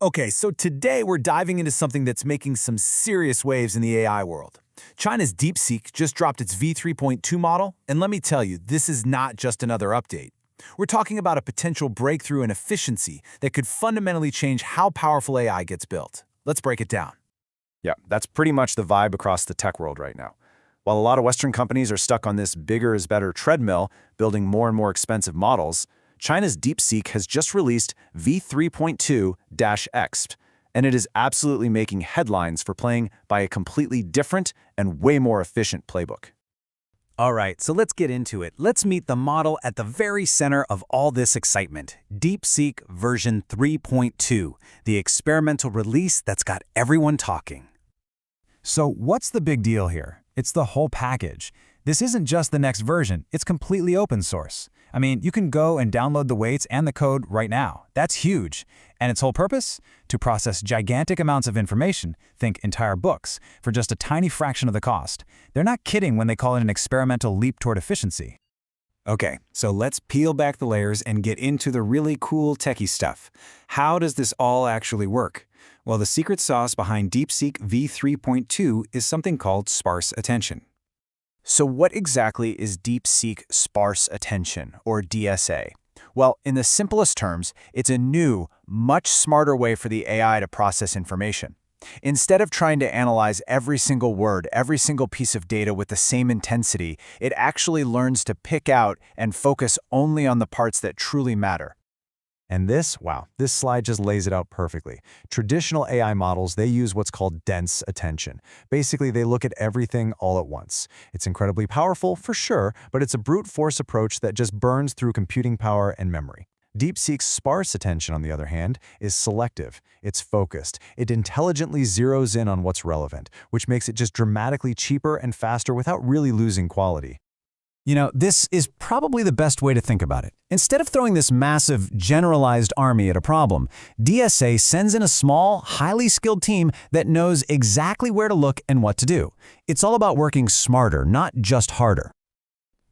Okay, so today we're diving into something that's making some serious waves in the AI world. China's DeepSeek just dropped its V3.2 model, and let me tell you, this is not just another update. We're talking about a potential breakthrough in efficiency that could fundamentally change how powerful AI gets built. Let's break it down. Yeah, that's pretty much the vibe across the tech world right now. While a lot of Western companies are stuck on this bigger is better treadmill, building more and more expensive models, China's DeepSeek has just released V3.2-X, and it is absolutely making headlines for playing by a completely different and way more efficient playbook. All right, so let's get into it. Let's meet the model at the very center of all this excitement, DeepSeek version 3.2, the experimental release that's got everyone talking. So what's the big deal here? It's the whole package. This isn't just the next version, it's completely open source. I mean, you can go and download the weights and the code right now. That's huge. And its whole purpose? To process gigantic amounts of information, think entire books, for just a tiny fraction of the cost. They're not kidding when they call it an experimental leap toward efficiency. Okay, so let's peel back the layers and get into the really cool techie stuff. How does this all actually work? Well, the secret sauce behind DeepSeek V3.2 is something called Sparse Attention. So what exactly is DeepSeek Sparse Attention, or DSA? Well, in the simplest terms, it's a new, much smarter way for the AI to process information. Instead of trying to analyze every single word, every single piece of data with the same intensity, it actually learns to pick out and focus only on the parts that truly matter. And this slide just lays it out perfectly. Traditional AI models, they use what's called dense attention. Basically, they look at everything all at once. It's incredibly powerful, for sure, but it's a brute force approach that just burns through computing power and memory. DeepSeek's sparse attention, on the other hand, is selective. It's focused. It intelligently zeroes in on what's relevant, which makes it just dramatically cheaper and faster without really losing quality. You know, this is probably the best way to think about it. Instead of throwing this massive, generalized army at a problem, DSA sends in a small, highly skilled team that knows exactly where to look and what to do. It's all about working smarter, not just harder.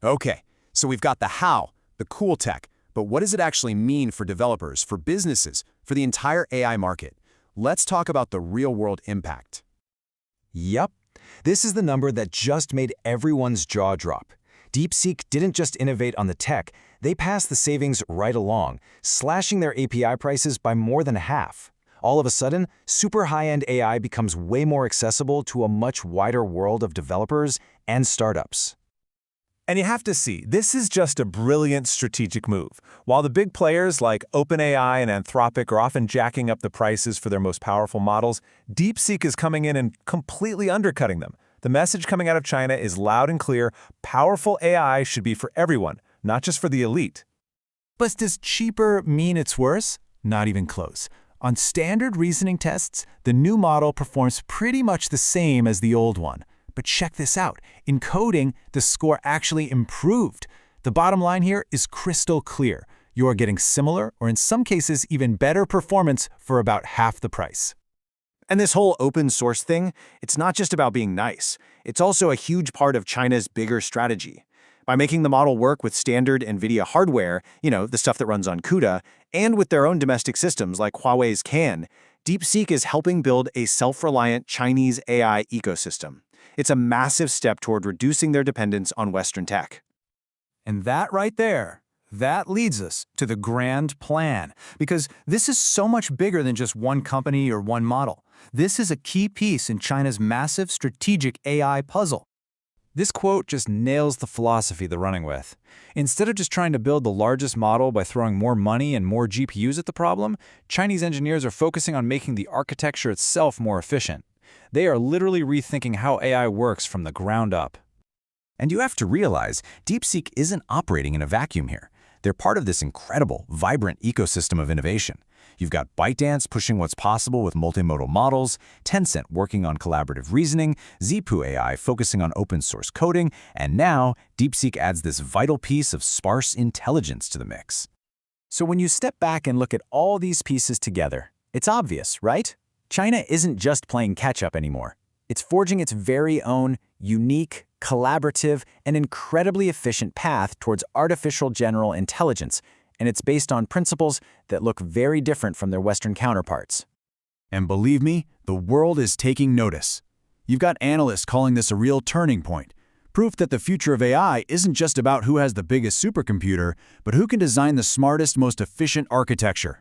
Okay, so we've got the how, the cool tech, but what does it actually mean for developers, for businesses, for the entire AI market? Let's talk about the real-world impact. Yep, this is the number that just made everyone's jaw drop. DeepSeek didn't just innovate on the tech, they passed the savings right along, slashing their API prices by more than half. All of a sudden, super high-end AI becomes way more accessible to a much wider world of developers and startups. And you have to see, this is just a brilliant strategic move. While the big players like OpenAI and Anthropic are often jacking up the prices for their most powerful models, DeepSeek is coming in and completely undercutting them. The message coming out of China is loud and clear: powerful AI should be for everyone, not just for the elite. But does cheaper mean it's worse? Not even close. On standard reasoning tests, the new model performs pretty much the same as the old one. But check this out. In coding, the score actually improved. The bottom line here is crystal clear. You are getting similar, or in some cases even better performance for about half the price. And this whole open source thing, it's not just about being nice. It's also a huge part of China's bigger strategy. By making the model work with standard NVIDIA hardware, the stuff that runs on CUDA, and with their own domestic systems like Huawei's CAN, DeepSeek is helping build a self-reliant Chinese AI ecosystem. It's a massive step toward reducing their dependence on Western tech. And that right there, that leads us to the grand plan, because this is so much bigger than just one company or one model. This is a key piece in China's massive strategic AI puzzle. This quote just nails the philosophy they're running with. Instead of just trying to build the largest model by throwing more money and more GPUs at the problem, Chinese engineers are focusing on making the architecture itself more efficient. They are literally rethinking how AI works from the ground up. And you have to realize, DeepSeek isn't operating in a vacuum here. They're part of this incredible, vibrant ecosystem of innovation. You've got ByteDance pushing what's possible with multimodal models, Tencent working on collaborative reasoning, Zhipu AI focusing on open source coding, and now DeepSeek adds this vital piece of sparse intelligence to the mix. So when you step back and look at all these pieces together, it's obvious, right? China isn't just playing catch-up anymore. It's forging its very own, unique, collaborative, and incredibly efficient path towards artificial general intelligence, and it's based on principles that look very different from their Western counterparts. And believe me, the world is taking notice. You've got analysts calling this a real turning point. Proof that the future of AI isn't just about who has the biggest supercomputer, but who can design the smartest, most efficient architecture.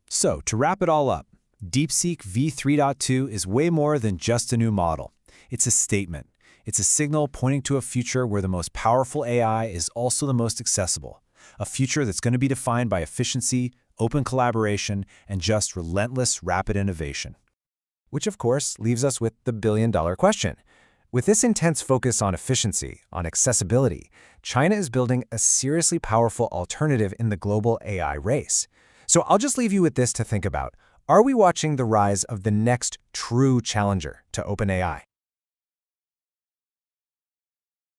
So, to wrap it all up, DeepSeek V3.2 is way more than just a new model. It's a statement. It's a signal pointing to a future where the most powerful AI is also the most accessible. A future that's going to be defined by efficiency, open collaboration, and just relentless, rapid innovation. Which, of course, leaves us with the billion-dollar question. With this intense focus on efficiency, on accessibility, China is building a seriously powerful alternative in the global AI race. So I'll just leave you with this to think about. Are we watching the rise of the next true challenger to OpenAI?